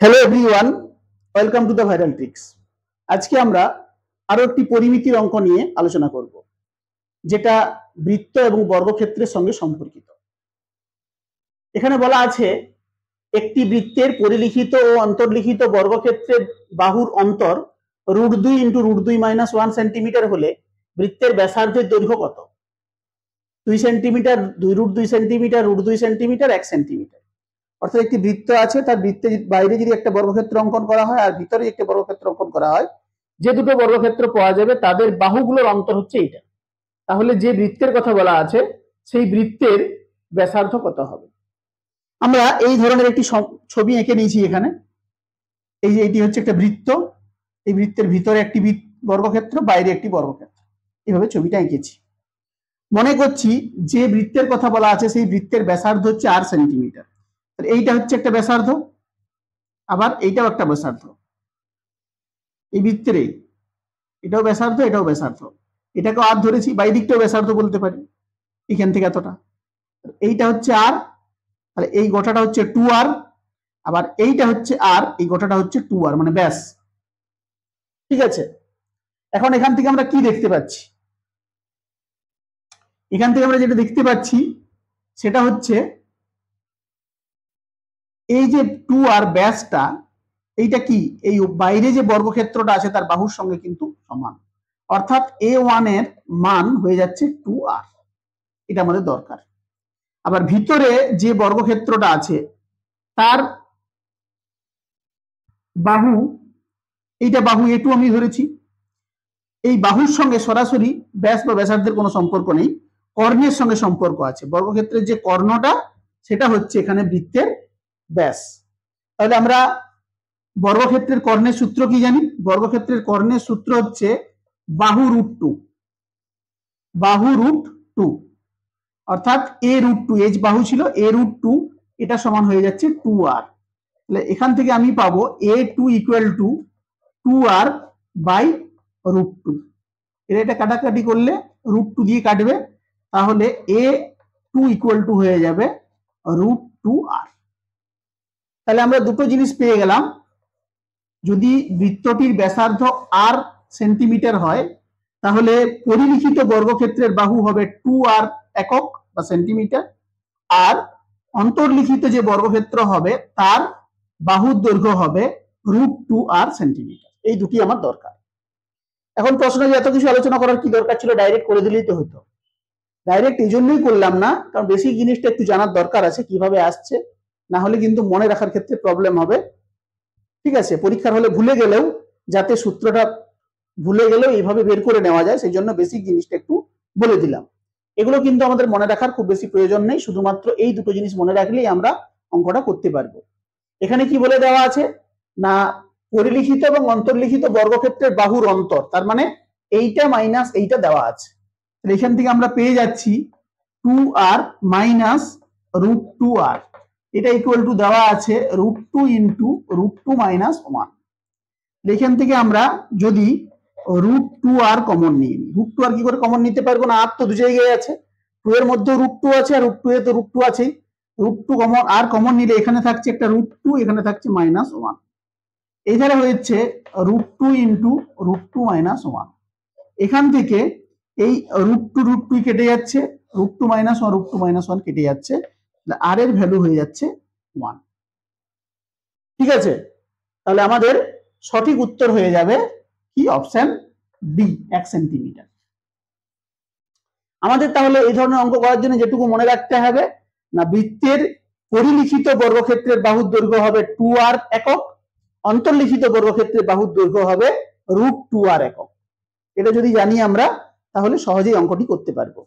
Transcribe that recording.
Hello everyone, welcome to the viral tricks. আজকে আমরা আরো একটি পরিমিতির অঙ্ক নিয়ে আলোচনা করব, যেটা বৃত্ত এবং বর্গক্ষেত্রের সঙ্গে সম্পর্কিত। এখানে বলা আছে একটি বৃত্তের পরিলিখিত ও অন্তর্লিখিত বর্গক্ষেত্রের বাহুর অন্তর √2 × √2 - 1 সেন্টিমিটার হলে বৃত্তের ব্যাসার্ধের দৈর্ঘ্য কত? 2 সেন্টিমিটার, 2√2 সেন্টিমিটার, √2 সেন্টিমিটার, 1 সেন্টিমিটার। অর্থাৎ একটি বৃত্ত আছে, তার বৃত্তের বাইরে যদি একটা বর্গক্ষেত্র অঙ্কন করা হয় আর ভিতরে একটা বর্গক্ষেত্র অঙ্কন করা হয়, যে দুটো বর্গক্ষেত্র পাওয়া যাবে তাদের বাহুগুলোর অন্তর হচ্ছে এইটা। তাহলে যে বৃত্তের কথা বলা আছে সেই বৃত্তের ব্যাসার্ধ কত হবে? আমরা এই ধরনের একটি ছবি এঁকে নিয়েছি এখানে। এই যে এটি হচ্ছে একটা বৃত্ত, এই বৃত্তের ভিতরে একটি বর্গক্ষেত্র, বাইরে একটি বর্গক্ষেত্র, এইভাবে ছবিটা এঁকেছি। মনে করছি যে বৃত্তের কথা বলা আছে সেই বৃত্তের ব্যাসার্ধ হচ্ছে 8 সেন্টিমিটার। এইটা হচ্ছে একটা ব্যাসার্ধ, আবার এইটাও একটা ব্যাসার্ধ। এই বৃত্তের এটাও ব্যাসার্ধ, এটাও ব্যাসার্ধ, এটাকেও আর ধরেছি, বাই দিকটাও ব্যাসার্ধ বলতে পারি। এখান থেকে এতটা, এইটা হচ্ছে আর, তাহলে এই গোটাটা হচ্ছে 2r, আবার এইটা হচ্ছে আর, এই গোটাটা হচ্ছে 2r, মানে ব্যাস। ঠিক আছে, এখন এখান থেকে আমরা কি দেখতে পাচ্ছি? এখান থেকে আমরা যেটা দেখতে পাচ্ছি সেটা হচ্ছে এই যে 2r ব্যাসটা, এইটা কি এই বাইরে যে বর্গক্ষেত্রটা আছে তার বাহুর সঙ্গে কিন্তু সমান, অর্থাৎ a1 এর মান হয়ে যাচ্ছে 2r। এটা আমাদের দরকার। আবার ভিতরে যে বর্গক্ষেত্রটা আছে তার বাহু, এইটা বাহু a2 আমি ধরেছি। এই বাহুর সঙ্গে সরাসরি ব্যাস বা ব্যাসার্ধের কোনো সম্পর্ক নেই, কর্ণের সঙ্গে সম্পর্ক আছে। বর্গক্ষেত্রের যে কর্ণটা সেটা হচ্ছে এখানে বৃত্তের ব্যাস। তাহলে আমরা বর্গক্ষেত্রের কর্ণের সূত্র কি জানি? বর্গক্ষেত্রের কর্ণের সূত্র হচ্ছে বাহু √2, বাহু √2, অর্থাৎ a√2, এই বাহু ছিল a√2, এটা সমান হয়ে যাচ্ছে 2r। তাহলে এখান থেকে আমি পাবো a2 = 2r বাই √2। এটা কাটাকাটি করলে √2 দিয়ে কাটবে, তাহলে a2 = হয়ে যাবে √2r। তাহলে আমরা দুটো জিনিস পেয়ে গেলাম। যদি বৃত্তটির ব্যাসার্ধ r সেন্টিমিটার হয় তাহলে পরিলিখিত বর্গক্ষেত্রের বাহু হবে 2r একক বা সেন্টিমিটার, আর অন্তর্লিখিত যে বর্গক্ষেত্র হবে তার বাহুর দৈর্ঘ্য হবে √2r সেন্টিমিটার। এই দুটি আমার দরকার। এখন প্রশ্ন, যে এত কিছু আলোচনা করার কি দরকার ছিল? ডাইরেক্ট করে দিলেই তো হতো। ডাইরেক্ট এই জন্যই করলাম না, কারণ বেসিক জিনিসটা একটু জানার দরকার আছে, কিভাবে আসছে, না হলে কিন্তু মনে রাখার ক্ষেত্রে প্রবলেম হবে। ঠিক আছে, পরীক্ষার হলে ভুলে গেলেও, যাতে সূত্রটা ভুলে গেলেও এইভাবে বের করে নেওয়া যায়, সেই জন্য বেসিক জিনিসটা একটু বলে দিলাম। এগুলো কিন্তু আমাদের মনে রাখার খুব বেশি প্রয়োজন নেই, শুধুমাত্র এই দুটো জিনিস মনে রাখলেই আমরা অঙ্কটা করতে পারবো। এখানে কি বলে দেওয়া আছে না, পরিলিখিত এবং অন্তর্লিখিত বর্গক্ষেত্রের বাহুর অন্তর, তার মানে এইটা মাইনাস এইটা দেওয়া আছে। এখান থেকে আমরা পেয়ে যাচ্ছি 2r মাইনাস √2r, এটা ইকুয়াল টু দেওয়া আছে √2 × √2 - 1। এখান থেকে আমরা যদি √2r কমন নিয়ে নিই, √2r কি করে কমন নিতে পারবো না? আর তো দু জায়গায় আছে, 2 এর মধ্যে √2 আছে আর √2 এ তো √2 আছেই। √2 কমন, আর কমন নিলে এখানে থাকছে একটা √2, এখানে থাকছে -1। এই ধারে হয়েছে √2 × √2 - 1। এখান থেকে এই √2 কেটে যাচ্ছে, √2 - 1 √2 - 1 কেটে যাচ্ছে, আর এর ভ্যালু হয়ে যাচ্ছে 1। ঠিক আছে, তাহলে আমাদের সঠিক উত্তর হয়ে যাবে কি? Option D, 1 centimetre. আমাদের তাহলে এই ধরনের অঙ্ক করার জন্য যেটুকু মনে রাখতে হবে না, বৃত্তের পরিলিখিত বর্গক্ষেত্রের বাহুর দৈর্ঘ্য হবে 2r একক, অন্তর্লিখিত বর্গক্ষেত্রের বাহুর দৈর্ঘ্য হবে √2r একক। এটা যদি জানি আমরা তাহলে সহজেই অঙ্কটি করতে পারবো।